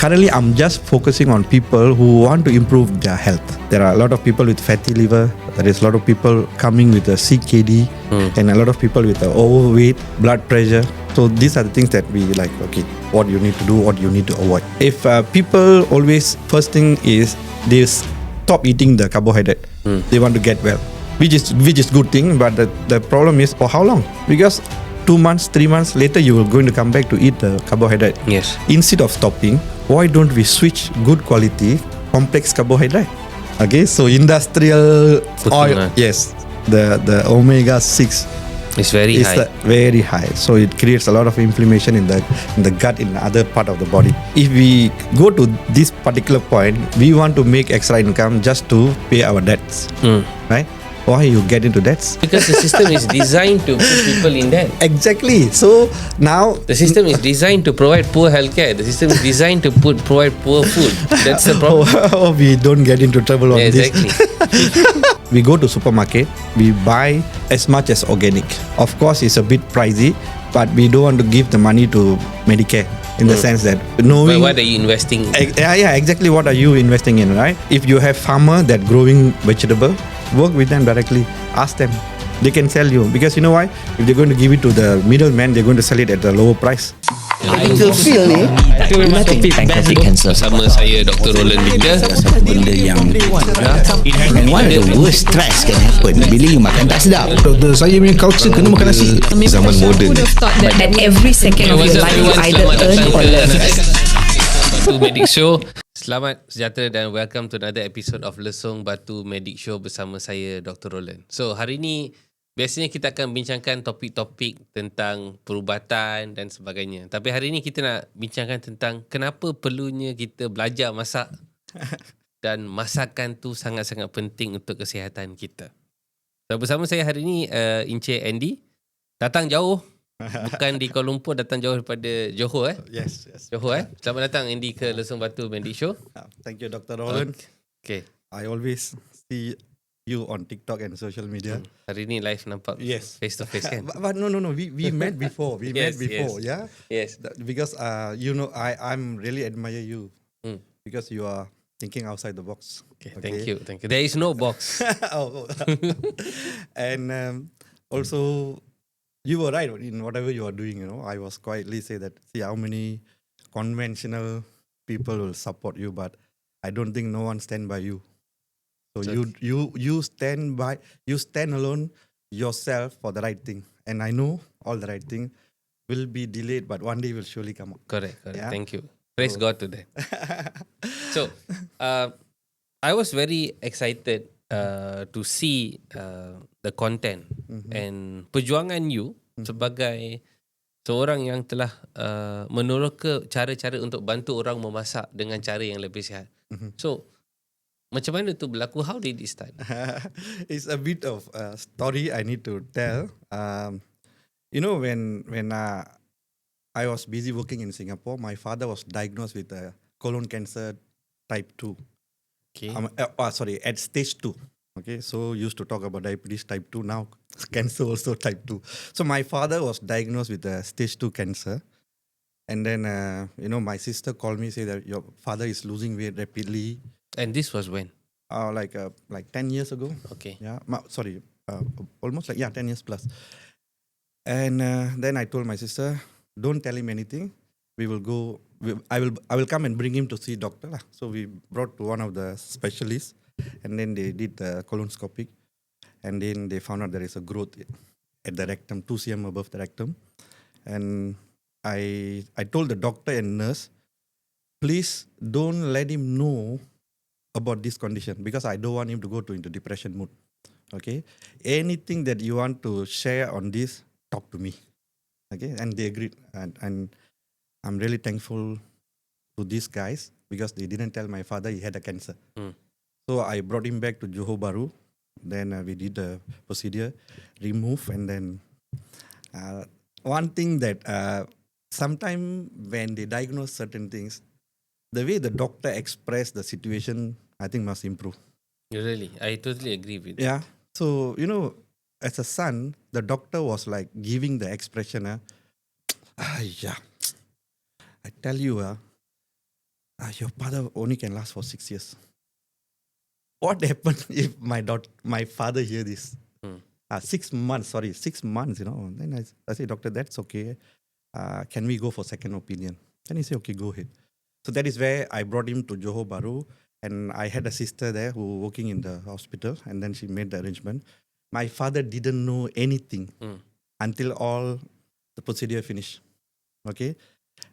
Currently, I'm just focusing on people who want to improve their health. There are a lot of people with fatty liver. There is a lot of people coming with a CKD, and a lot of people with overweight, blood pressure. So these are the things that we like. Okay, what you need to do, what you need to avoid. If people always first thing is they stop eating the carbohydrate. They want to get well, which is good thing. But the problem is for how long? Because 2 months, 3 months later, you are going to come back to eat the carbohydrate. Yes. Instead of stopping, why don't we switch good quality complex carbohydrate? Okay, so industrial oil, yes, the omega 6 is very high. Very high. So it creates a lot of inflammation in the gut, in the other part of the body. If we go to this particular point, we want to make extra income just to pay our debts, right? Why you get into debts? Because the system is designed to put people in debt. Exactly. So now the system is designed to provide poor healthcare. The system is designed to provide poor food. That's the problem. We don't get into trouble on this. Exactly. We go to supermarket, we buy as much as organic. Of course, it's a bit pricey, but we don't want to give the money to Medicare. In the sense that knowing, but what are you investing in? Yeah, exactly. What are you investing in, right? If you have farmer that growing vegetable, work with them directly. Ask them. They can sell you. Because you know why? If they're going to give it to the middleman, they're going to sell it at a lower price. Kita feel ni pancreatic cancer Bersama saya Dr. Roland Victor. satu benda yang and one of the worst stress can happen bila you makan tak sedap. Doktor, saya punya culture kena makan nasi. Zaman moden. But at every second of your life, you either earn or learn. Batu Medic Show. Selamat sejahtera dan welcome to another episode of Lesung Batu Medic Show bersama saya Dr. Roland. So hari ni biasanya kita akan bincangkan topik-topik tentang perubatan dan sebagainya. Tapi hari ni kita nak bincangkan tentang kenapa perlunya kita belajar masak dan masakan tu sangat-sangat penting untuk kesihatan kita. So bersama saya hari ni Encik Andy. Datang jauh. Bukan di Kuala Lumpur, datang jauh daripada Johor. Yes. Johor. Selamat datang Andy ke Lesung Batu Medic Show. Thank you, Dr. Roland. Okay. I always see you on TikTok and social media. Hari ni live nampak face to face kan? But no. We met before. Yes. Yeah. Yes. Because I'm really admire you because you are thinking outside the box. Okay. Thank you. There is no box. And also you were right in whatever you are doing. I was quietly say that see how many conventional people will support you, but I don't think no one stand by you. So you stand alone yourself for the right thing. And I know all the right thing will be delayed, but one day will surely come up. Correct. Yeah? Thank you. Praise God to that. So, I was very excited to see the content and perjuangan you sebagai seorang yang telah meneroka cara-cara untuk bantu orang memasak dengan cara yang lebih sihat. So, macam mana tu berlaku? How did it start? It's a bit of a story I need to tell. When I was busy working in Singapore, my father was diagnosed with colon cancer type 2. Okay. At stage 2. Okay, so used to talk about diabetes type 2, now cancer also type 2. So my father was diagnosed with stage 2 cancer. And then, my sister called me, say that your father is losing weight rapidly. And this was when? Like 10 years ago. Okay. Yeah, almost 10 years plus. And then I told my sister, don't tell him anything. We will go. I will come and bring him to see doctor lah. So we brought to one of the specialists, and then they did the colonoscopic, and then they found out there is a growth at the rectum, 2 cm above the rectum. And I told the doctor and nurse, please don't let him know about this condition because I don't want him to go into depression mood. Okay, anything that you want to share on this, talk to me. Okay, and they agreed, and I'm really thankful to these guys because they didn't tell my father he had a cancer. So I brought him back to Johor Bahru. Then we did the procedure, remove, and then one thing that sometimes when they diagnose certain things, the way the doctor expressed the situation, I think must improve. Really? I totally agree with that. Yeah. So, as a son, the doctor was like giving the expression, I tell you, your father only can last for 6 years. What happened if my father hear this? 6 months, 6 months, Then I say, doctor, that's okay. Can we go for second opinion? Then he said, okay, go ahead. So that is where I brought him to Johor Bahru, and I had a sister there who was working in the hospital, and then she made the arrangement. My father didn't know anything until all the procedure finished. Okay,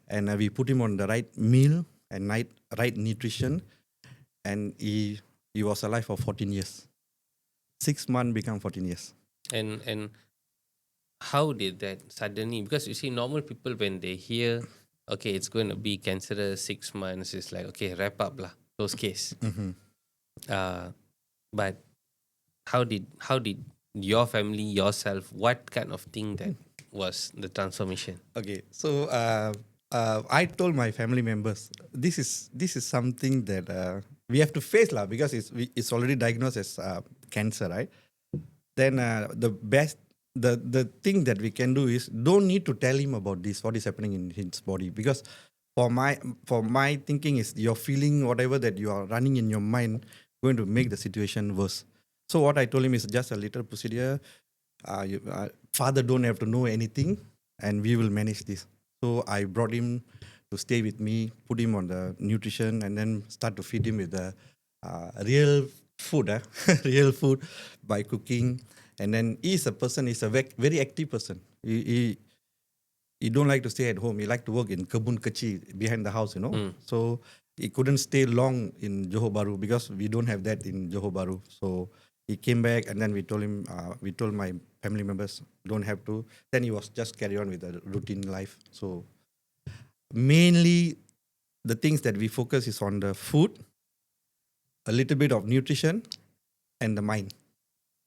and we put him on the right meal and right nutrition, and he was alive for 14 years. 6 months become 14 years. And how did that suddenly, because you see normal people when they hear, okay, it's going to be cancerous 6 months, it's like, okay, wrap up lah, those case. But how did your family, yourself, what kind of thing that was the transformation? Okay, so I told my family members, this is something that we have to face lah, because it's already diagnosed as cancer, right? Then the thing that we can do is don't need to tell him about this, what is happening in his body, because for my thinking is your feeling, whatever that you are running in your mind, going to make the situation worse. So what I told him is just a little procedure. Father don't have to know anything, and we will manage this. So I brought him to stay with me, put him on the nutrition, and then start to feed him with the real food, real food by cooking. And then he's a very active person. He don't like to stay at home. He like to work in kebun kecil behind the house, So he couldn't stay long in Johor Bahru because we don't have that in Johor Bahru. So he came back, and then we told my family members, don't have to. Then he was just carry on with the routine life. So mainly the things that we focus is on the food, a little bit of nutrition, and the mind.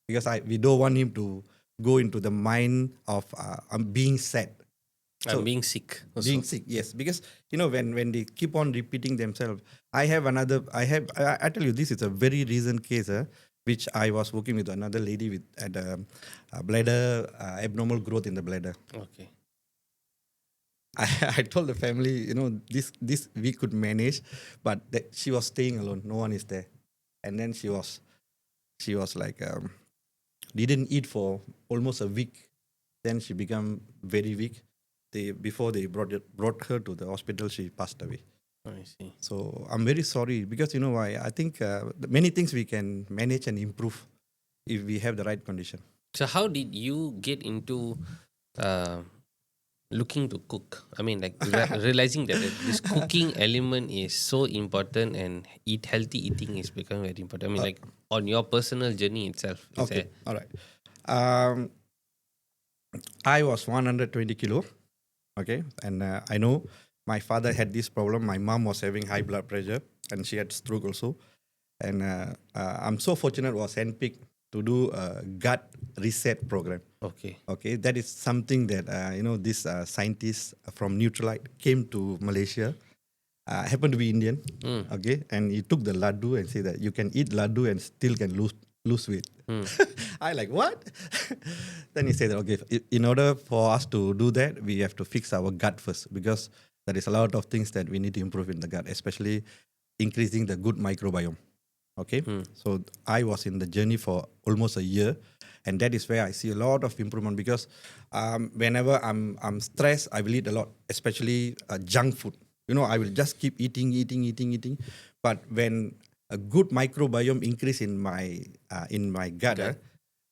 Because we don't want him to go into the mind of I'm being sad. I'm being sick. Also. Being sick, yes. Because when they keep on repeating themselves, I tell you, this is a very recent case, which I was working with another lady with at a bladder abnormal growth in the bladder. Okay. I told the family, this we could manage, but she was staying alone. No one is there, and then she was like didn't eat for almost a week. Then she became very weak. Before they brought her to the hospital, she passed away. I see. So I'm very sorry, because why? I think many things we can manage and improve if we have the right condition. So how did you get into looking to cook? I mean, like realizing that this cooking element is so important, and healthy eating is becoming very important. I mean, like on your personal journey itself. Okay, all right. I was 120 kilo. Okay, and I know my father had this problem. My mom was having high blood pressure, and she had stroke also. And I'm so fortunate was handpicked to do a gut reset program. Okay, that is something that this scientist from Neutralite came to Malaysia. Happened to be Indian. Okay, and he took the laddu and said that you can eat laddu and still can lose weight. I like, what? Then he said that, okay, in order for us to do that, we have to fix our gut first, because there is a lot of things that we need to improve in the gut, especially increasing the good microbiome. Okay, so I was in the journey for almost a year, and that is where I see a lot of improvement, because whenever I'm stressed, I will eat a lot, especially junk food. I will just keep eating. But when a good microbiome increase in my gut,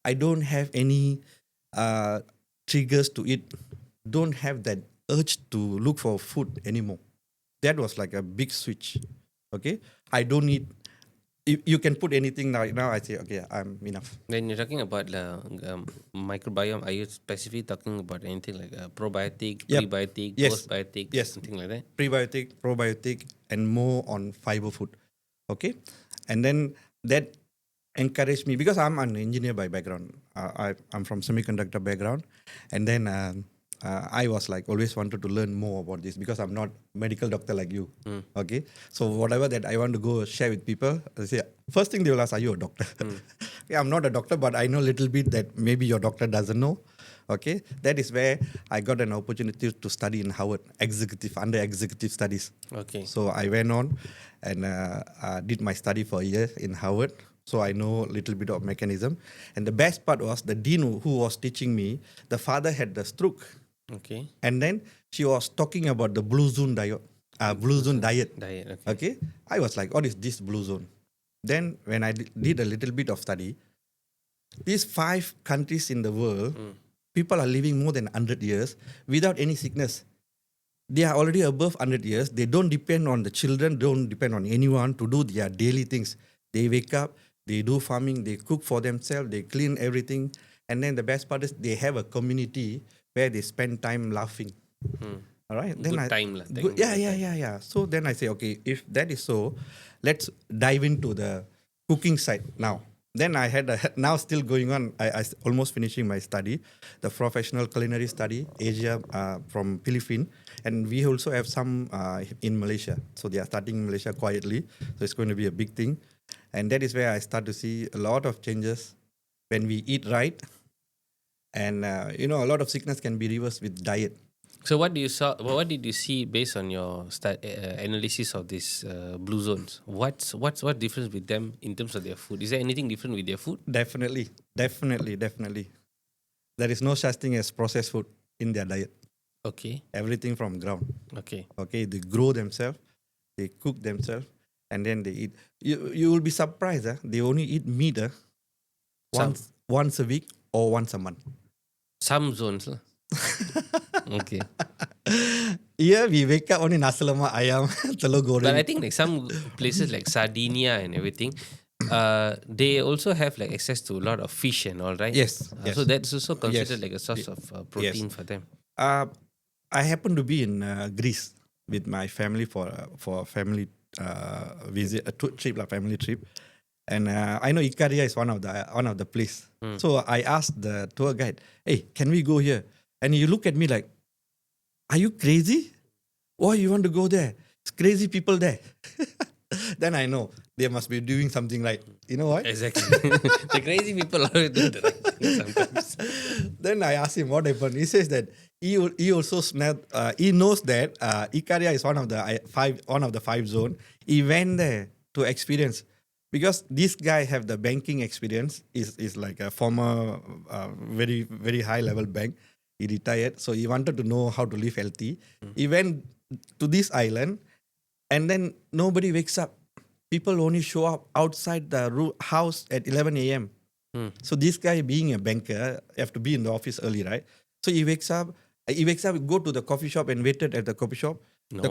I don't have any triggers to eat. Don't have that urge to look for food anymore. That was like a big switch. Okay, I don't need. You can put anything now. Now I say, okay, I'm enough. When you're talking about the microbiome, are you specifically talking about anything like probiotic, prebiotic, postbiotic, something like that? Prebiotic, probiotic, and more on fiber food. Okay, and then that encouraged me, because I'm an engineer by background. I'm from semiconductor background, and then I was like always wanted to learn more about this, because I'm not medical doctor like you. Okay, so whatever that I want to go share with people, I say first thing they will ask, are you a doctor? Yeah, I'm not a doctor, but I know a little bit that maybe your doctor doesn't know. Okay, that is where I got an opportunity to study in Harvard, under executive studies. Okay. So I went on and did my study for a year in Harvard. So I know a little bit of mechanism. And the best part was the dean who was teaching me, the father had the stroke. Okay. And then she was talking about the blue zone diet. Diet. Okay. Okay. I was like, what is this blue zone? Then when I did a little bit of study, these 5 countries in the world, people are living more than 100 years without any sickness. They are already above 100 years. They don't depend on the children, don't depend on anyone to do their daily things. They wake up, they do farming, they cook for themselves, they clean everything. And then the best part is they have a community where they spend time laughing. All right. Good time lah. Yeah. So then I say, okay, if that is so, let's dive into the cooking side now. Then I had now still going on. I almost finishing my study, the professional culinary study, Asia from Philippines, and we also have some in Malaysia. So they are starting in Malaysia quietly. So it's going to be a big thing, and that is where I start to see a lot of changes when we eat right, and a lot of sickness can be reversed with diet. So what did you see based on your analysis of these blue zones? What's difference with them in terms of their food? Is there anything different with their food? Definitely. There is no such thing as processed food in their diet. Okay. Everything from ground. Okay. Okay, they grow themselves, they cook themselves, and then they eat. You will be surprised. They only eat meat once a week or once a month. Some zones lah. Okay. Yeah, we wake up only nasi lemak ayam, telur goreng. But I think like some places like Sardinia and everything, they also have like access to a lot of fish and all, right? Yes. So that's also considered Yes. like a source of protein for them. I happened to be in Greece with my family for a family visit, family trip, and I know Ikaria is one of the place. So I asked the tour guide, "Hey, can we go here?" And he looked at me like, "Are you crazy? Why you want to go there? It's crazy people there." Then I know they must be doing something right. You know why? Exactly. The crazy people always do the right thing sometimes. Then I asked him what happened. He says that he also he knows that Ikaria is one of the 5 zone. He went there to experience, because this guy have the banking experience. Is like a former very very high level bank. He retired, so he wanted to know how to live healthy. He went to this island, and then nobody wakes up. People only show up outside the house at 11 a.m. So this guy, being a banker, have to be in the office early, right? So he wakes up, go to the coffee shop and waited at the coffee shop. The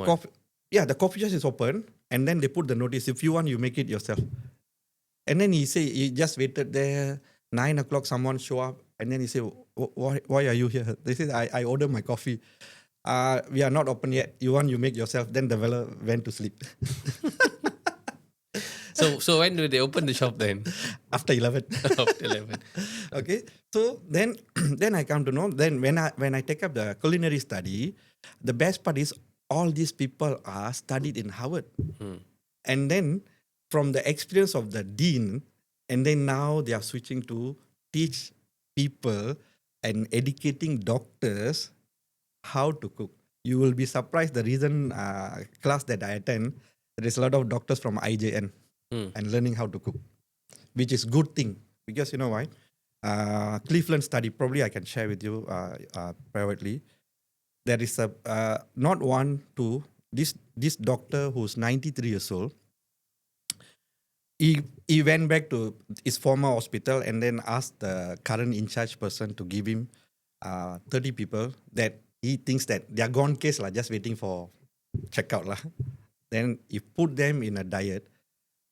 coffee shop is open, and then they put the notice, if you want, you make it yourself. And then he just waited there. 9 o'clock, someone show up, and then he said, why are you here? They said, I ordered my coffee. We are not open yet. You make yourself. Then the fella went to sleep. So when do they open the shop then? After 11. After 11. Okay. So then I come to know, then when I take up the culinary study, the best part is all these people are studied in Harvard. And then from the experience of the dean, and then now they are switching to teach people and educating doctors how to cook. You will be surprised, the reason class that I attend, there is a lot of doctors from IJN and learning how to cook, which is good thing, because you know why? Cleveland study, probably I can share with you privately. There is not one, two, this doctor who's 93 years old, he went back to his former hospital and then asked the current in charge person to give him 30 people that he thinks that they are gone case just waiting for checkout Then he put them in a diet.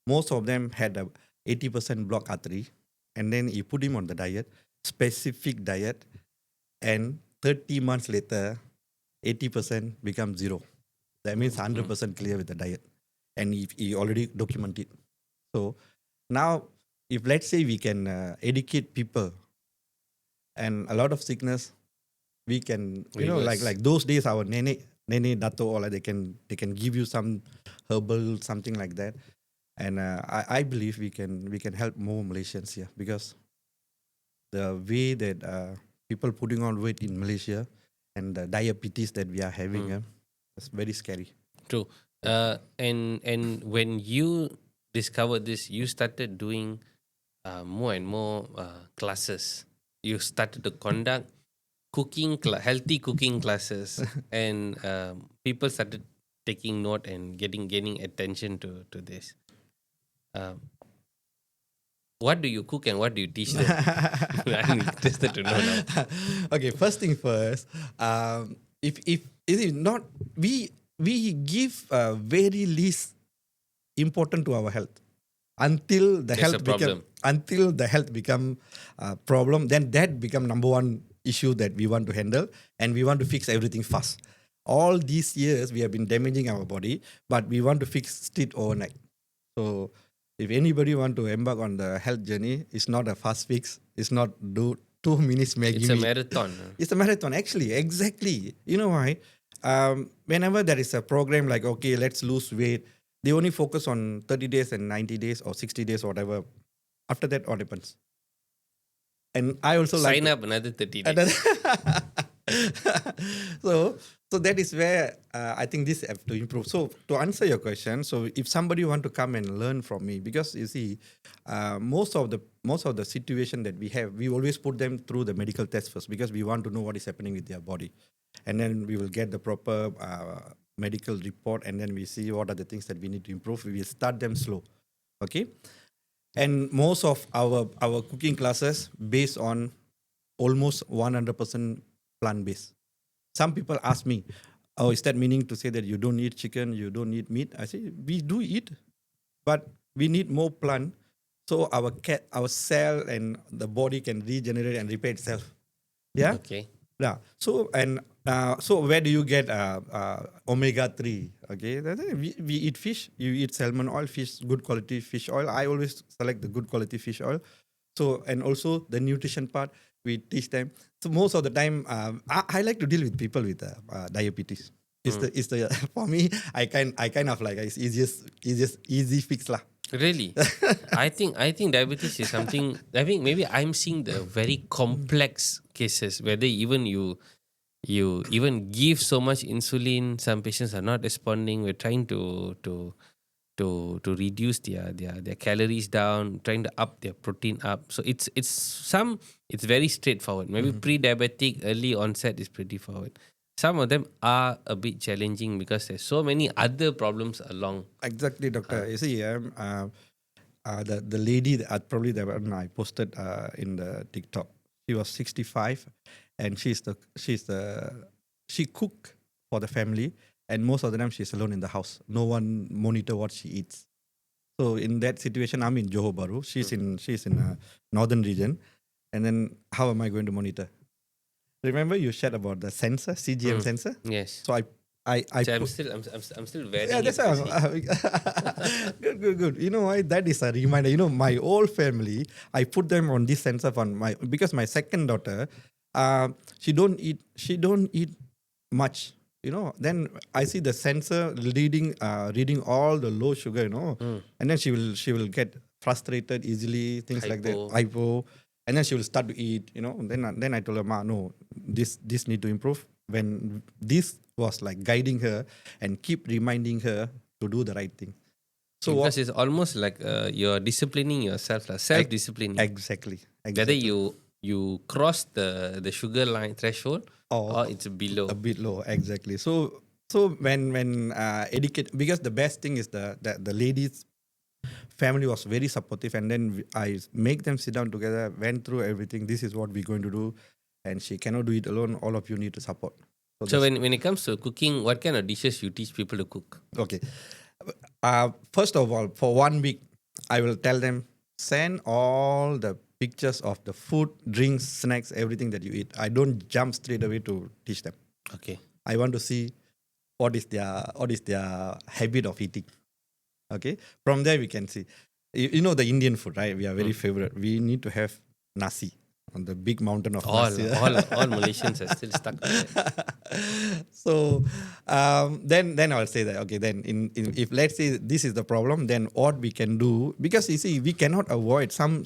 Most of them had a 80% blocked artery, and then he put him on the diet, specific diet, and 30 months later, 80% becomes 0. That means 100% clear with the diet, and he already documented. So now, if let's say we can educate people, and a lot of sickness, we can, like those days, our nene dato, or they can give you some herbal, something like that, and I believe we can help more Malaysians here, because the way that people putting on weight in Malaysia and the diabetes that we are having. It's very scary. True. And when you discovered this, you started doing more and more classes. You started to conduct healthy cooking classes, and people started taking note and gaining attention to this. What do you cook and what do you teach them? I'm interested to know now. Okay, first thing first. If is it not we give very least important to our health until the There's a health become a problem. Then that become number one issue that we want to handle, and we want to fix everything fast. All these years we have been damaging our body, but we want to fix it overnight. So if anybody want to embark on the health journey, it's not a fast fix. It's not do 2 minutes Maggi. It's a marathon. It's a marathon, actually. Exactly. You know why? Whenever there is a program like, okay, let's lose weight, they only focus on 30 days and 90 days or 60 days or whatever. After that, what happens? And I also Sign up another 30 days. So that is where I think this have to improve. So to answer your question, so if somebody want to come and learn from me, because you see, most of the situation that we have, we always put them through the medical test first, because we want to know what is happening with their body, and then we will get the proper medical report, and then we see what are the things that we need to improve. We will start them slow, okay? And most of our cooking classes based on almost 100% plant-based. Some people ask me, oh, is that meaning to say that you don't eat chicken, you don't eat meat? I say, we do eat, but we need more plant, so our cell and the body can regenerate and repair itself. Yeah? Okay. Yeah. So, and so where do you get omega-3? Okay, we eat fish. You eat salmon oil, fish, good quality fish oil. I always select the good quality fish oil. So, and also the nutrition part, we teach them. So most of the time, I like to deal with people with diabetes. It's the for me, I kind of like it's easy fix lah. Really? I think diabetes is something. I think maybe I'm seeing the very complex cases where they even you even give so much insulin. Some patients are not responding. We're trying to reduce their calories down, trying to up their protein up. So it's very straightforward. Maybe pre-diabetic, early onset is pretty forward. Some of them are a bit challenging because there's so many other problems along. Exactly, doctor. You see, the lady that probably the one I posted in the TikTok. She was 65, and she cook for the family, and most of the time she's alone in the house. No one monitor what she eats. So in that situation, I'm in Johor Bahru. She's in a northern region, and then how am I going to monitor? Remember you shared about the sensor, CGM sensor? Yes. So I'm still very. Yeah, that's good. You know why? That is a reminder. You know, my whole family, I put them on this sensor because my second daughter, she don't eat much. You know, then I see the sensor reading all the low sugar. You know, and then she will get frustrated easily, things like that. Hypo. And then she will start to eat, you know. Then I told her, Ma, no, this need to improve. When this was like guiding her and keep reminding her to do the right thing. So because it's almost like you're disciplining yourself, self-disciplining. Exactly. Whether you cross the sugar line threshold or it's below. A bit low, exactly. So when educate, because the best thing is the ladies' family was very supportive, and then I make them sit down together, went through everything. This is what we're going to do, and she cannot do it alone. All of you need to support. So when it comes to cooking, what kind of dishes you teach people to cook? Okay. First of all, for 1 week, I will tell them, send all the pictures of the food, drinks, snacks, everything that you eat. I don't jump straight away to teach them. Okay. I want to see what is their habit of eating. Okay. From there we can see. You know the Indian food, right? We are very favorite. We need to have nasi on the big mountain of nasi. All Malaysians are still stuck with that. So then I'll say that, okay, then if let's say this is the problem, then what we can do, because you see we cannot avoid I'm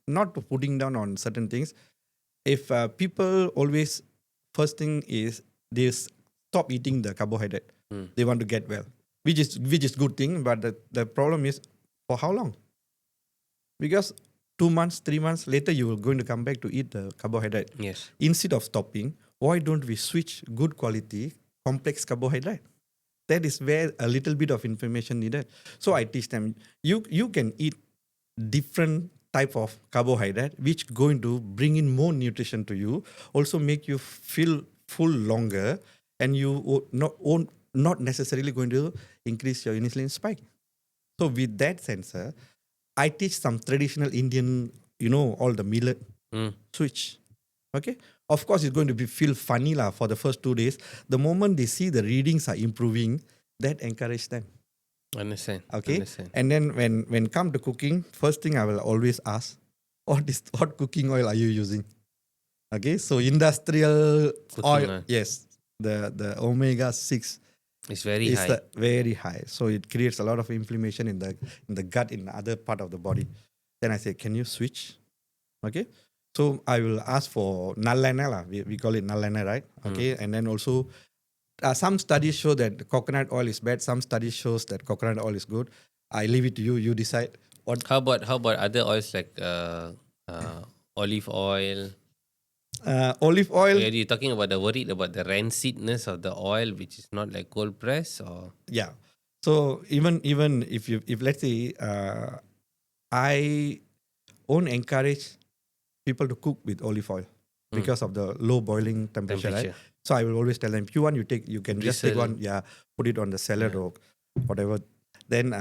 not putting down on certain things. if people always, first thing is they stop eating the carbohydrate. They want to get well, which is good thing. But the problem is, for how long? Because 2 months, 3 months later, you will going to come back to eat the carbohydrate. Yes. Instead of stopping, why don't we switch good quality complex carbohydrate? That is where a little bit of information needed. So I teach them, you can eat different type of carbohydrate, which going to bring in more nutrition to you, also make you feel full longer, and you not necessarily going to increase your insulin spike. So with that sensor, I teach some traditional Indian, all the millet switch. Okay. Of course, it's going to feel funny for the first 2 days. The moment they see the readings are improving, that encourage them. Understand. Okay. Understand. And then when come to cooking, first thing I will always ask, what cooking oil are you using? Okay. So industrial Cooking oil, oil. yes, the omega-6 It's very is high. very high. So it creates a lot of inflammation in the gut, in the other part of the body. Then I say, can you switch? Okay. So I will ask for nalena, we call it nalena, right? Okay. And then also some studies show that coconut oil is bad. Some studies shows that coconut oil is good. I leave it to you. You decide. How about other oils like olive oil? Olive oil. Are you talking about worried about the rancidness of the oil, which is not like cold press, or? Yeah. So even if let's say I won't encourage people to cook with olive oil because of the low boiling temperature, right? So I will always tell them, if you want, you can just take one, put it on the salad or whatever. Then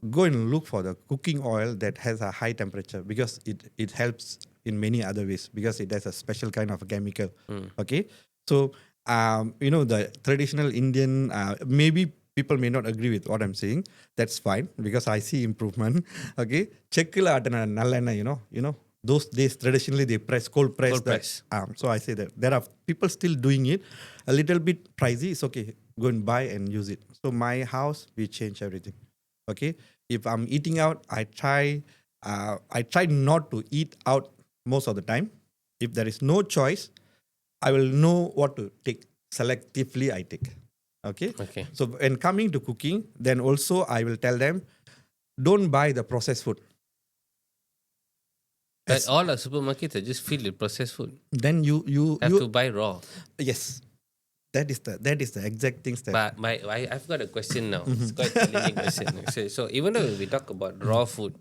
go and look for the cooking oil that has a high temperature, because it helps in many other ways, because it has a special kind of chemical. Okay. So the traditional Indian, maybe people may not agree with what I'm saying. That's fine, because I see improvement. Okay. Checkila adana nallena, those days traditionally they cold press. So I say that there are people still doing it. A little bit pricey. It's okay. Go and buy and use it. So my house, we change everything. Okay. If I'm eating out, I try not to eat out most of the time. If there is no choice, I will know what to take. Selectively I take. Okay. Okay. So when coming to cooking, then also I will tell them, don't buy the processed food. But all our supermarkets are just filled with processed food. Then you Have to buy raw. Yes. That is the exact things that. But I've got a question now. It's quite a challenging question. So even though we talk about raw food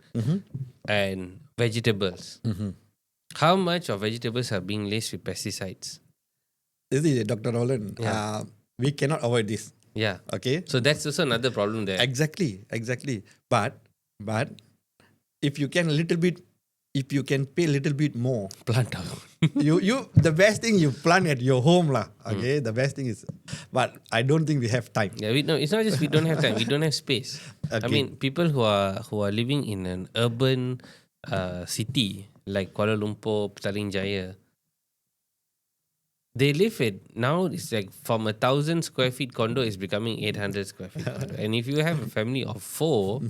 and vegetables, how much of vegetables are being laced with pesticides? This is Dr. Roland. Yeah. We cannot avoid this. Yeah. Okay. So that's also another problem there. Exactly. But if you can pay a little bit more, Plant out. you the best thing you plant at your home lah. Okay, the best thing is, but I don't think we have time. Yeah, it's not just we don't have time. We don't have space. I Okay. mean, people who are living in an urban city like Kuala Lumpur, Petaling Jaya, they live now it's like from 1,000 square feet condo is becoming 800 square feet condo. And if you have a family of 4,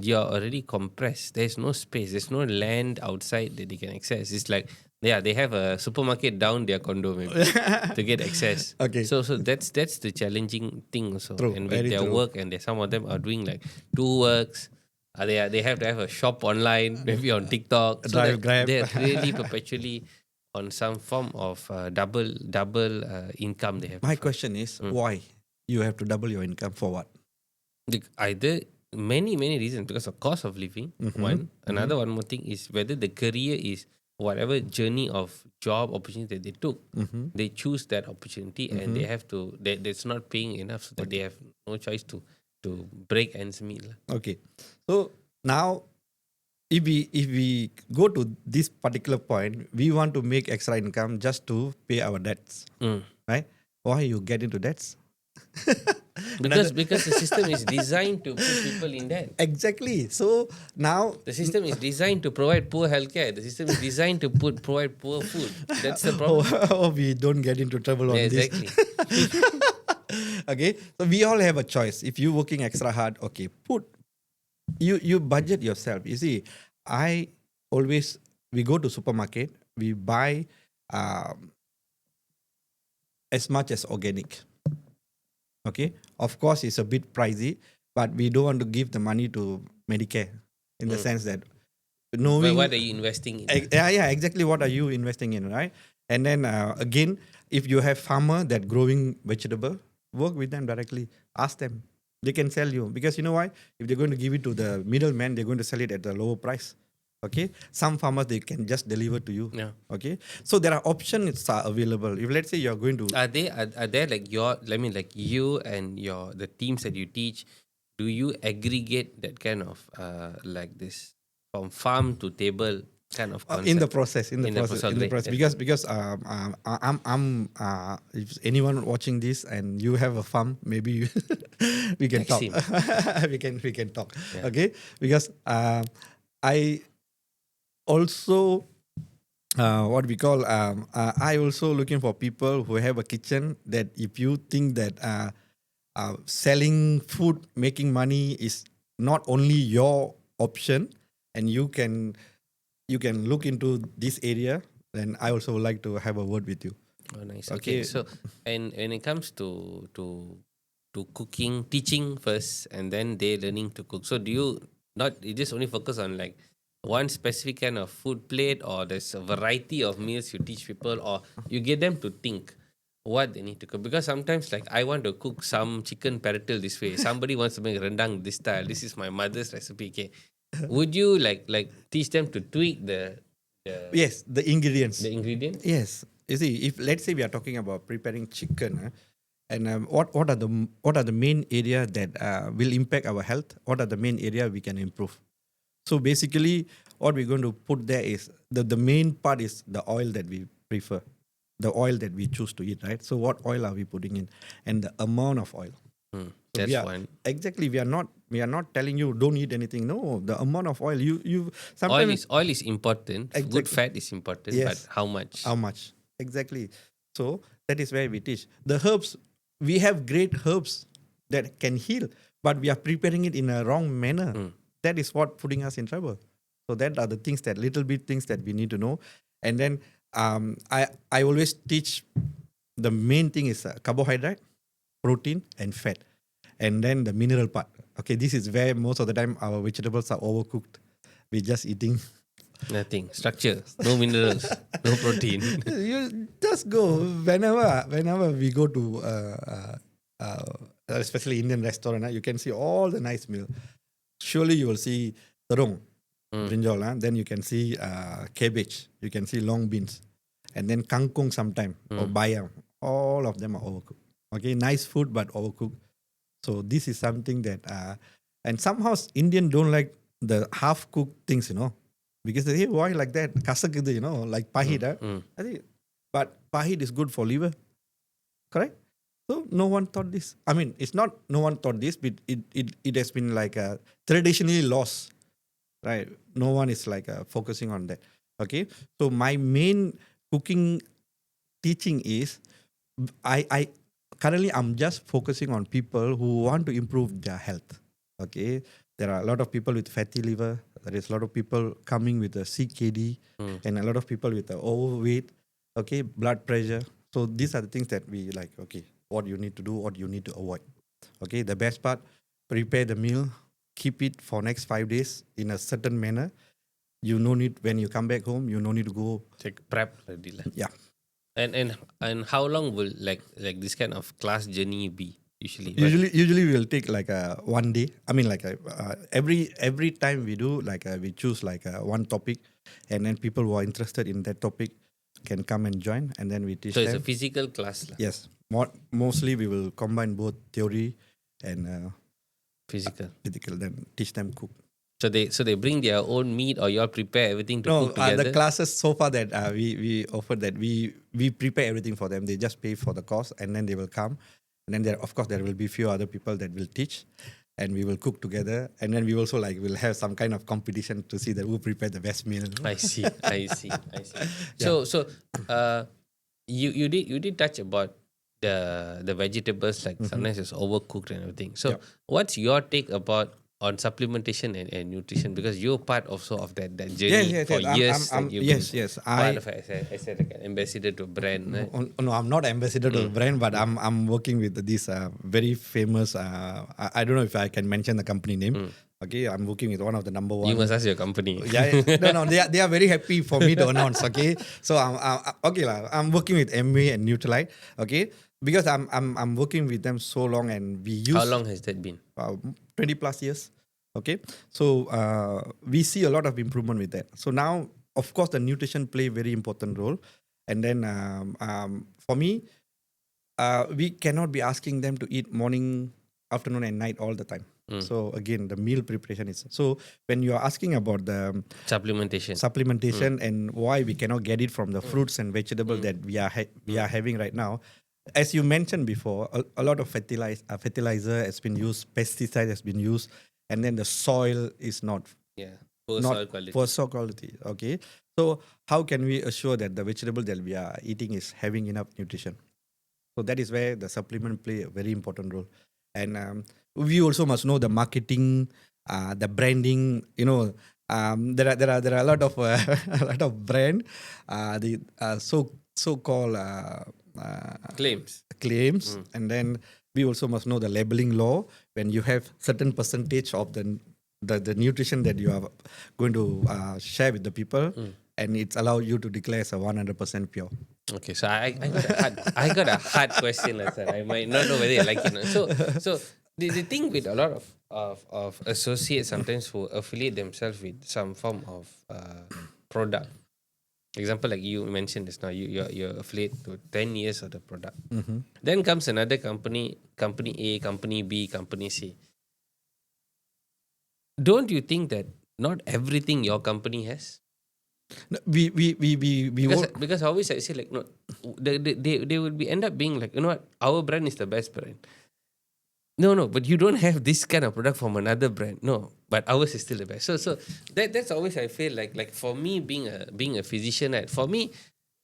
you're already compressed. There's no space. There's no land outside that they can access. It's like, they have a supermarket down their condo maybe to get access. Okay. So that's the challenging thing also. True, And with very their true. work, and some of them are doing like 2 works. They have to have a shop online, maybe on TikTok. So Drive Grab. they're really perpetually on some form of double income they have. My question is, why you have to double your income for what? Either many reasons, because of cost of living. One, another one more thing is whether the career is whatever journey of job opportunity that they took, they choose that opportunity and they have to. That's not paying enough, so that they have no choice to break ends meet. Okay. So now, if we go to this particular point, we want to make extra income just to pay our debts, right? Why you get into debts? Because the system is designed to put people in debt. Exactly. So now The system is designed to provide poor healthcare. The system is designed to provide poor food. That's the problem. we don't get into trouble on Yeah, this. exactly. Okay. So we all have a choice. If you're working extra hard, okay, you budget yourself. You see, we go to supermarket, we buy um, as much as organic. Okay, of course it's a bit pricey, but we don't want to give the money to Medicare in the sense that But knowing what are you investing in? yeah, exactly what are you investing in, right? And then again, if you have farmer that growing vegetable, work with them directly. Ask them. They can sell you, because you know why? If they're going to give it to the middleman, they're going to sell it at a lower price. Okay, some farmers they can just deliver to you. Yeah. Okay, so there are options are available. If let's say you're going to Are there like like you and the teams that you teach, do you aggregate that kind of like this from farm to table kind of concept? in the process, Great. because if anyone watching this and you have a farm, maybe we can talk. Maxim. we can talk. Yeah. Okay, because I also what we call I also looking for people who have a kitchen, that if you think that selling food, making money is not only your option, and you can look into this area, then I also would like to have a word with you. Oh, nice. Okay. Okay. So, and when it comes to cooking, teaching first, and then they learning to cook. So, do you just only focus on like one specific kind of food plate, or there's a variety of meals you teach people, or you get them to think what they need to cook? Because sometimes, like, I want to cook some chicken paratil this way. Somebody wants to make rendang this style. This is my mother's recipe. Okay. Would you like teach them to tweak the Yes, the ingredients. the ingredients? Yes, you see, if let's say we are talking about preparing chicken, and what are the main area that will impact our health? What are the main area we can improve? So basically, what we're going to put there is the main part is the oil that we prefer, the oil that we choose to eat, right? So what oil are we putting in, and the amount of oil. So That's we are, one. exactly. We are not telling you don't eat anything. No, the amount of oil you sometimes Oil is important. Good Exactly. fat is important, Yes. but how much? how much exactly. So that is where we teach the herbs. We have great herbs that can heal, but we are preparing it in a wrong manner. That is what putting us in trouble. So that are the things, that little bit things that we need to know. And then I always teach the main thing is carbohydrate, protein, and fat, and then the mineral part. Okay, this is where most of the time our vegetables are overcooked. We're just eating. Nothing. Structure. No minerals. No protein. You just go whenever we go to especially Indian restaurant, you can see all the nice meal. Surely you will see terung, brinjal, then you can see cabbage, you can see long beans, and then kangkung sometime or bayam. All of them are overcooked. Okay, nice food but overcooked. So this is something that and somehow Indian don't like the half cooked things, because they say, why like that? Kasak, like pahit. I think, but pahit is good for liver, correct? So no one thought this. I mean, it's not no one thought this, but it has been like traditionally lost, right? No one is like focusing on that. Okay, so my main cooking teaching is I currently I'm just focusing on people who want to improve their health. Okay, there are a lot of people with fatty liver. There is a lot of people coming with a CKD, and a lot of people with overweight. Okay, blood pressure. So these are the things that we like. Okay, what you need to do, what you need to avoid. Okay, the best part: prepare the meal, keep it for next 5 days in a certain manner. You no need when you come back home. You no need to go. Take prep ready lah. Yeah. And how long will like this kind of class journey be usually? Usually we'll take like 1 day. I mean, like every time we do like we choose like one topic, and then people who are interested in that topic can come and join, and then we teach So them. it's a physical class lah. Yes, mostly we will combine both theory and Physical. physical. Then teach them cook. So they bring their own meat, or you all prepare everything to No, cook together? the classes so far that we offer that we prepare everything for them. They just pay for the cost, and then they will come, and then there will be few other people that will teach, and we will cook together, and then we also will have some kind of competition to see that who prepared the best meal. I see. So you did touch about the vegetables, like sometimes it's overcooked and everything. So what's your take about on supplementation and nutrition, because you're part also of that journey Yes. for years. Yes. Part of it as like an ambassador to a brand. Right? No, I'm not ambassador to the brand, but I'm working with this very famous. I don't know if I can mention the company name. Okay, I'm working with one of the number one. You must ask your company. No, they are very happy for me to announce. Okay, so I'm working with MA and Nutrilite. Okay, because I'm working with them so long, and we use. How long has that been? 20 plus years. Okay, so we see a lot of improvement with that. So now, of course, the nutrition play a very important role, and then for me, we cannot be asking them to eat morning, afternoon, and night all the time. So again, the meal preparation is so. When you are asking about the supplementation and why we cannot get it from the fruits and vegetables that we are having right now, as you mentioned before, a lot of fertilizer has been used, pesticide has been used, and then the soil is not poor soil quality. Okay, so how can we assure that the vegetable that we are eating is having enough nutrition? So that is where the supplement play a very important role. And we also must know the marketing, the branding. You know, there are a lot of a lot of brand, the so-called claims, and then we also must know the labeling law. When you have certain percentage of the nutrition that you are going to share with the people, and it's allow you to declare as a 100% pure. Okay, so I got a hard question, sir. I might not know whether you like it. So the thing with a lot of associates sometimes who affiliate themselves with some form of product. Example, like you mentioned just now, you're affiliate to 10 years of the product. Then comes another company A, company B, company C. Don't you think that not everything your company has? No, we because I always say like no, they would be end up being like, you know what, our brand is the best brand. No, but you don't have this kind of product from another brand. No, but ours is still the best. So that's always I feel like for me being a physician, right? For me,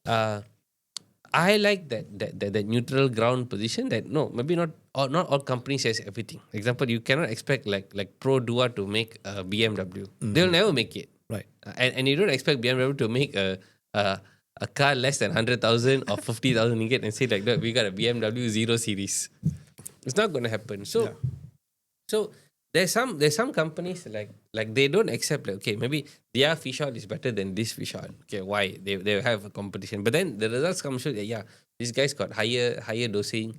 I like that neutral ground position. That no, maybe not all companies has everything. Example, you cannot expect like Pro Dua to make a BMW. They'll never make it. Right. And you don't expect BMW to make a car less than 100,000 or 50,000 ringgit and say like, look, we got a BMW 0 Series. It's not going to happen. So there's some companies like they don't accept like, okay, maybe their fish oil is better than this fish oil. Okay, why? They have a competition. But then the results come show that this guy's got higher dosing,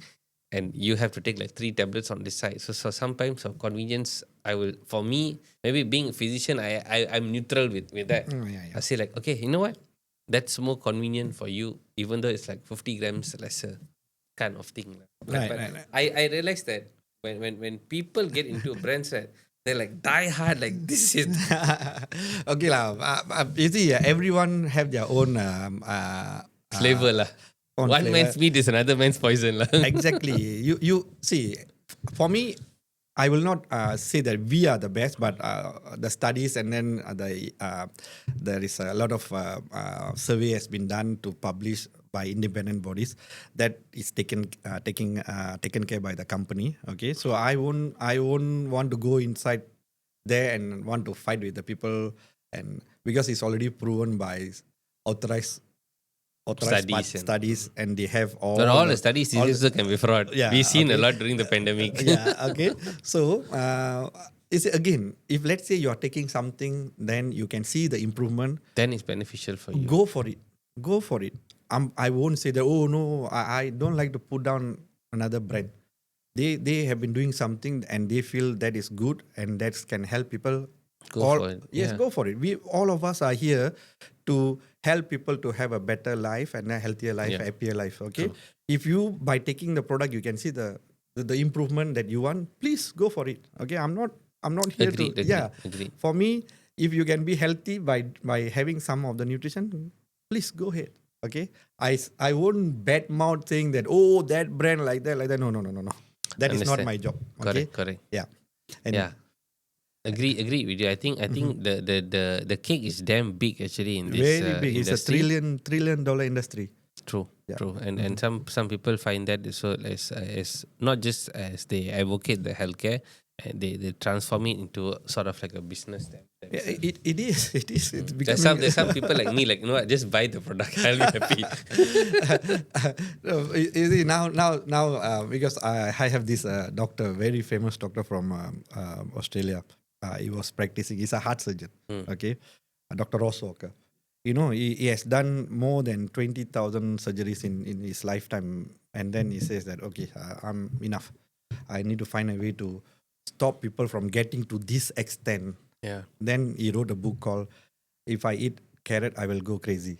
and you have to take like 3 tablets on this side. So sometimes of convenience, for me, maybe being a physician, I'm neutral with that. I say like, okay, you know what? That's more convenient for you, even though it's like 50 grams lesser kind of thing. Right. I realized that when people get into a brand set, they're like die hard, like this is okay lah. You see, everyone have their own flavor lah. One man's meat is another man's poison lah. Exactly. You see, for me, I will not say that we are the best, but the studies and then there is a lot of survey has been done to publish by independent bodies that is taken care by the company. Okay, so I won't want to go inside there and want to fight with the people, and because it's already proven by authorized studies and they have all the studies also can be fraud. We've seen a lot during the pandemic. Okay. So again, if let's say you are taking something, then you can see the improvement. Then it's beneficial for you. Go for it. I won't say that, oh no, I don't like to put down another brand. They have been doing something and they feel that is good and that can help people. Go for it. Yes, go for it. All of us are here to help people to have a better life and a healthier life, a happier life. Okay. True. If you, by taking the product, you can see the improvement that you want, please go for it. Okay. I'm not here Agreed. For me, if you can be healthy by having some of the nutrition, please go ahead. Okay. I won't bad mouth saying that, oh, that brand like that. No. That is not my job. Okay? Correct. Yeah. Agree with you. I think the cake is damn big actually in this very big. industry. It's a $1 trillion industry. True. And some people find that so as not just as they advocate the healthcare, and they transform it into sort of like a business. It is. It's There's becoming. some people like me, like, you know what, just buy the product. I'll be happy. No, you see now because I have this doctor, very famous doctor from Australia. He was practicing. He's a heart surgeon. Okay, Dr. Ross Walker. You know, he has done more than 20,000 surgeries in his lifetime, and then he says that okay, I'm enough. I need to find a way to stop people from getting to this extent. Yeah. Then he wrote a book called "If I Eat Carrot, I Will Go Crazy."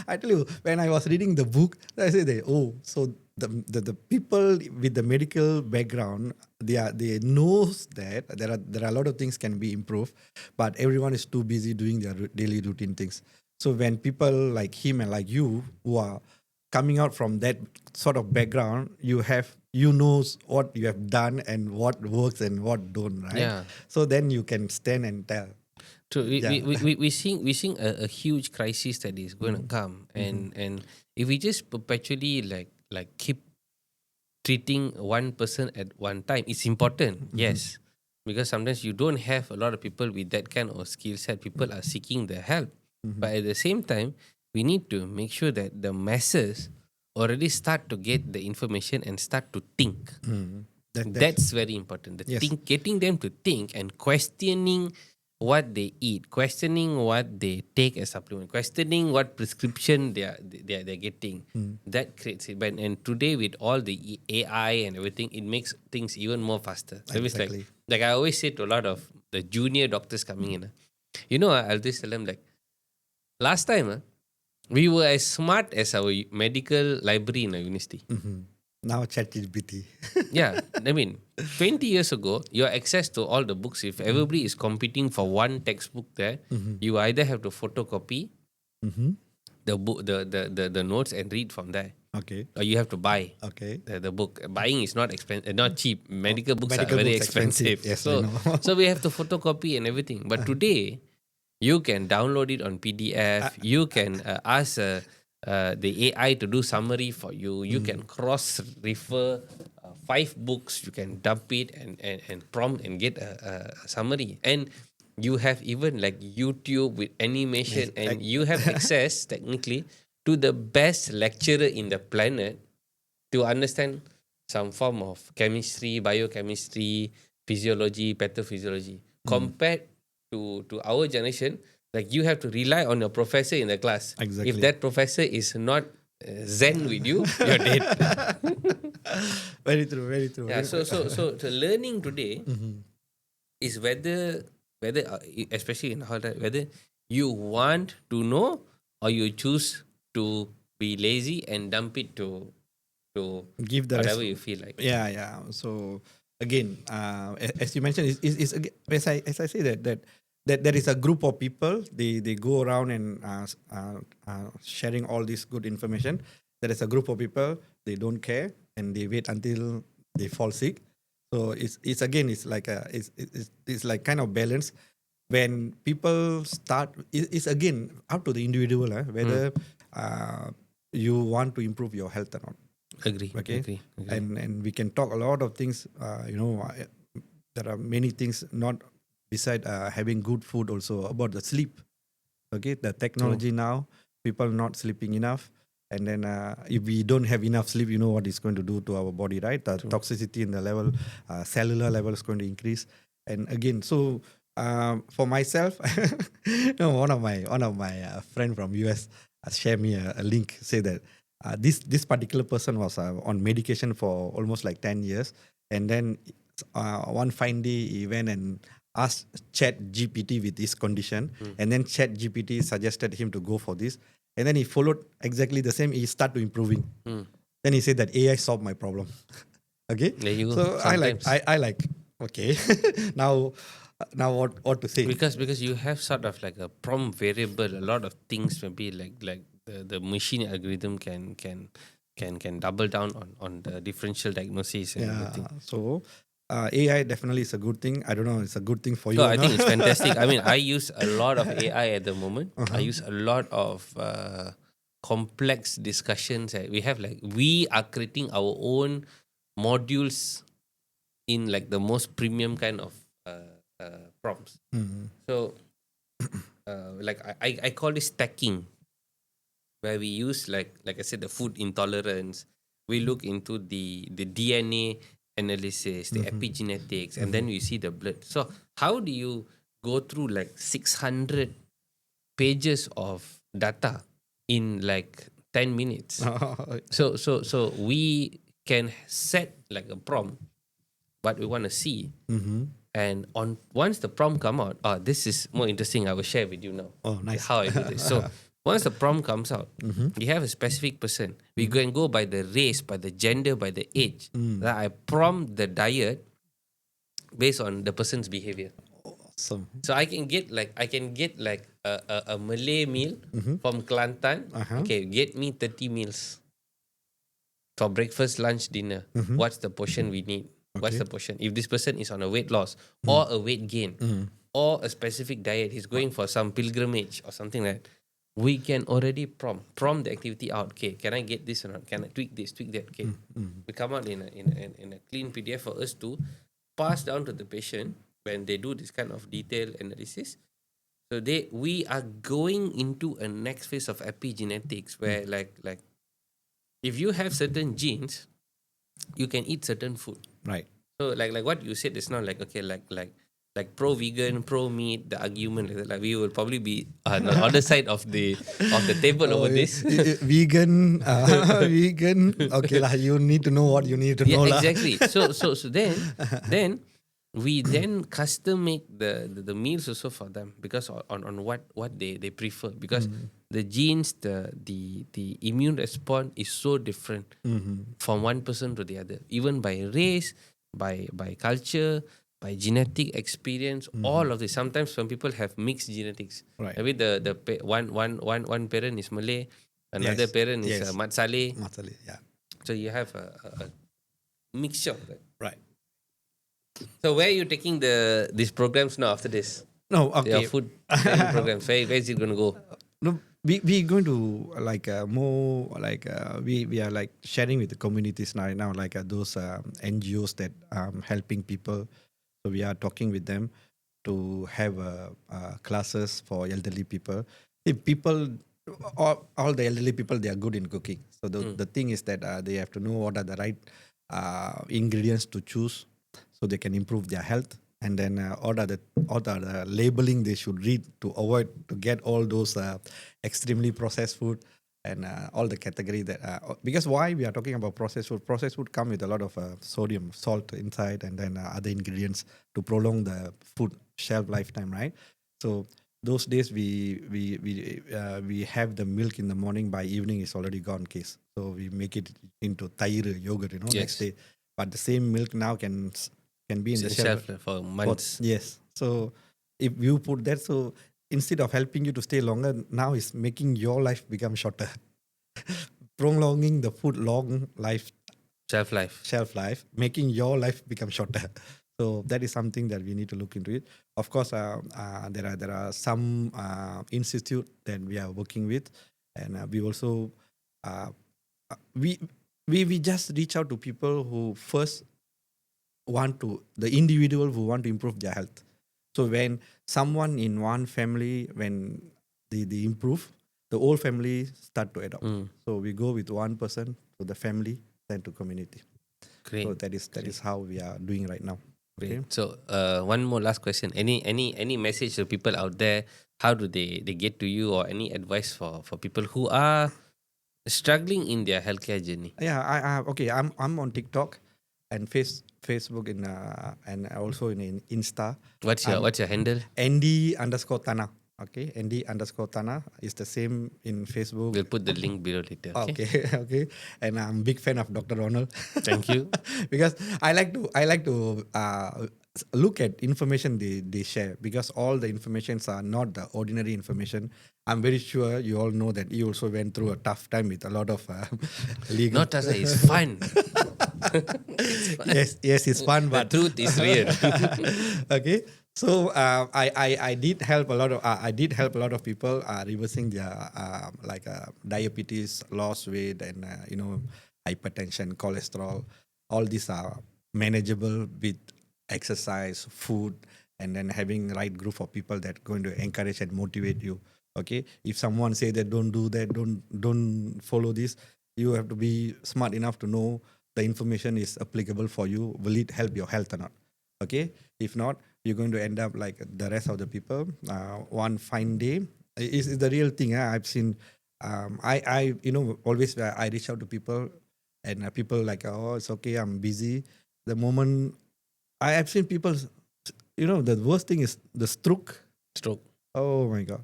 I tell you, when I was reading the book, I said, "Oh, so the people with the medical background, they knows that there are a lot of things can be improved, but everyone is too busy doing their daily routine things. So when people like him and like you who are coming out from that sort of background, you knows what you have done and what works and what don't, right? Yeah. So then you can stand and tell." True. Yeah. We seeing a huge crisis that is going to come, and if we just perpetually like keep treating one person at one time, it's important, yes, because sometimes you don't have a lot of people with that kind of skill set. People are seeking the help, but at the same time, we need to make sure that the masses already start to get the information and start to think. That's very important. Yes. Getting them to think and questioning what they eat, questioning what they take as supplement, questioning what prescription they're getting. That creates it. But and today with all the AI and everything, it makes things even more faster. So it's Exactly. like I always say to a lot of the junior doctors coming in, you know, I'll just tell them like, last time we were as smart as our medical library in our university. Now ChatGPT. Yeah, I mean, 20 years ago, your access to all the books, if everybody is competing for one textbook there, you either have to photocopy the book, the notes and read from there, Okay. or you have to buy Okay. the book. Buying is not expensive, not cheap. Medical books medical are very books expensive. expensive. Yes, so, I know. so we have to photocopy and everything. But today, you can download it on PDF. You can ask the AI to do summary for you. You can cross-refer 5 books. You can dump it and prompt and get a summary. And you have even like YouTube with animation, and you have access technically to the best lecturer in the planet to understand some form of chemistry, biochemistry, physiology, pathophysiology. Compared to our generation, like you have to rely on your professor in the class. Exactly. If that professor is not zen with you, you're dead. Very true. Very true. Yeah. So the learning today is whether especially in how that whether you want to know or you choose to be lazy and dump it to Give the whatever rest- you feel like. Yeah. So again, as you mentioned, is as I say that there is a group of people. They go around and sharing all this good information. There is a group of people, they don't care and they wait until they fall sick. So it's like it's like kind of balance. When people start, it's again up to the individual whether you want to improve your health or not. Agree. Okay. Agree. And we can talk a lot of things. There are many things not beside having good food. Also about the sleep. Okay, the technology now, people not sleeping enough, and then if we don't have enough sleep, you know what it's going to do to our body, right? The toxicity in the level, cellular level is going to increase. And again, so for myself, one of my friend from US shared me a link, say that this particular person was on medication for almost like 10 years, and then one fine day he went and asked ChatGPT with this condition, and then ChatGPT suggested him to go for this, and then he followed exactly the same. He started improving. Then he said that AI solved my problem. Okay, There you go. so Sometimes. I like okay. now what to say? Because you have sort of like a prompt variable. A lot of things maybe like the machine algorithm can double down on the differential diagnosis and everything. So AI definitely is a good thing. I don't know, it's a good thing for you. So or I think not. it's fantastic. I mean, I use a lot of AI at the moment. I use a lot of complex discussions. We are creating our own modules in like the most premium kind of prompts. So like I call this stacking, where we use like I said, the food intolerance. We look into the DNA analysis, the epigenetics, and then we see the blood. So how do you go through like 600 pages of data in like 10 minutes? So we can set like a prompt what we want to see, and once the prompt come out, this is more interesting. I will share with you now. Oh, nice. How I do this. So once the prompt comes out, you have a specific person. We can go by the race, by the gender, by the age. That I prompt the diet based on the person's behavior. Awesome. So I can get like a Malay meal from Kelantan. Okay, get me 30 meals for breakfast, lunch, dinner. What's the portion we need? What's the portion? If this person is on a weight loss or a weight gain or a specific diet, he's going for some pilgrimage or something like that, we can already prompt the activity out. Okay, can I get this or not? Can I tweak this, tweak that? Okay, we come out in a clean PDF for us to pass down to the patient when they do this kind of detailed analysis. So we are going into a next phase of epigenetics where like if you have certain genes, you can eat certain food. Right. So like what you said is not like okay like pro vegan, pro meat, the argument like we will probably be on the other side of the table over this. Vegan, vegan. Okay lah, you need to know what you need to know lah. Exactly. So then we then custom make the meals also for them because on what they prefer, because the genes, the immune response is so different from one person to the other, even by race, by culture, by genetic experience, all of this. Sometimes some people have mixed genetics. Right. Maybe one parent is Malay, another parent is Mat Saleh. Yeah. So you have a mixture of that. Right. So where are you taking these programs now after this? No, okay. Your food training programs. Where is it going to go? No, we going to like more like we are like sharing with the communities right now, like those NGOs that helping people. So we are talking with them to have classes for elderly people. If people, all the elderly people, they are good in cooking. So the thing is that they have to know what are the right ingredients to choose, so they can improve their health. And then what are the labeling they should read to avoid to get all those extremely processed food and all the category that because why we are talking about processed food come with a lot of sodium, salt inside, and then other ingredients to prolong the food shelf lifetime, right? So those days we have the milk in the morning, by evening it's already gone case. So we make it into tair yogurt, next day. But the same milk now can be in the shelf for months. Yes. So if you put that, so instead of helping you to stay longer, now it's making your life become shorter, prolonging the food Shelf life. making your life become shorter. So that is something that we need to look into it. Of course, there are some institute that we are working with, and we also we just reach out to people who first the individual who want to improve their health. So when someone in one family, when they improve, the whole family start to adopt. So we go with one person to the family, then to community. Great. So that is how we are doing right now. Great. Okay. So one more last question. Any message to people out there? How do they get to you, or any advice for people who are struggling in their healthcare journey? Yeah, I'm on TikTok and Facebook and also in Insta. What's your handle? Andy_Thana. Okay, Andy_Thana is the same in Facebook. We'll put the link below later. Okay. And I'm a big fan of Dr. Ronald. Thank you. Because I like to look at information they share, because all the informations are not the ordinary information. I'm very sure you all know that you also went through a tough time with a lot of legal. Not as it's fun. Yes, it's fun, The but truth is real. okay. So I did help a lot of people reversing their diabetes, lost weight, and hypertension, cholesterol. All these manageable with exercise, food, and then having right group of people that going to encourage and motivate you. Okay, if someone say that don't do that, don't follow this, you have to be smart enough to know the information is applicable for you. Will it help your health or not? Okay, if not, you're going to end up like the rest of the people. One fine day is the real thing. I've seen. I always I reach out to people, and people like, oh, it's okay, I'm busy. The moment I have seen people, the worst thing is the stroke. Oh my God,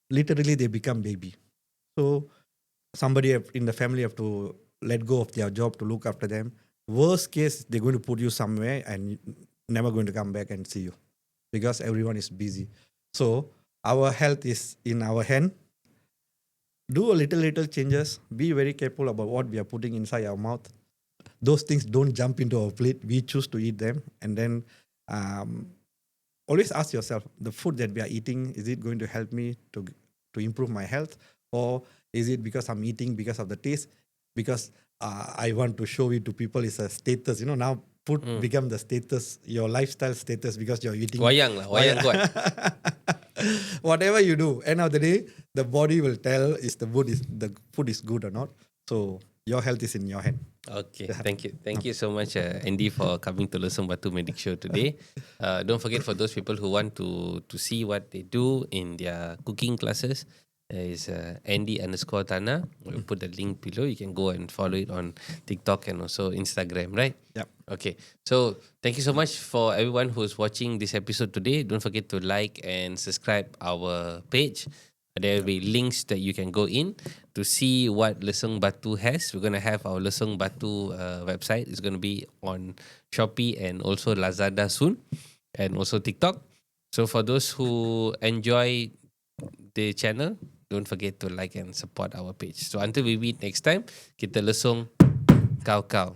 literally they become baby. So somebody in the family have to let go of their job to look after them. Worst case, they're going to put you somewhere and never going to come back and see you because everyone is busy. So our health is in our hand. Do a little changes. Be very careful about what we are putting inside our mouth. Those things don't jump into our plate. We choose to eat them. And then always ask yourself, the food that we are eating, is it going to help me to improve my health? Or is it because I'm eating because of the taste? Because I want to show it to people is a status. Now food become the status, your lifestyle status because you're eating. Wayang kuat. Whatever you do, end of the day, the body will tell is the food is good or not. So your health is in your hand. Okay, thank you so much, Andy, for coming to Lesung Batu Medic Show today. Don't forget, for those people who want to see what they do in their cooking classes, is Andy_Thana. We'll put the link below. You can go and follow it on TikTok and also Instagram, right? Yep. Okay. So thank you so much for everyone who's watching this episode today. Don't forget to like and subscribe our page. There will be links that you can go in to see what Lesung Batu has. We're going to have our Lesung Batu website. It's going to be on Shopee and also Lazada soon, and also TikTok. So for those who enjoy the channel, don't forget to like and support our page. So until we meet next time, kita lesung kau-kau.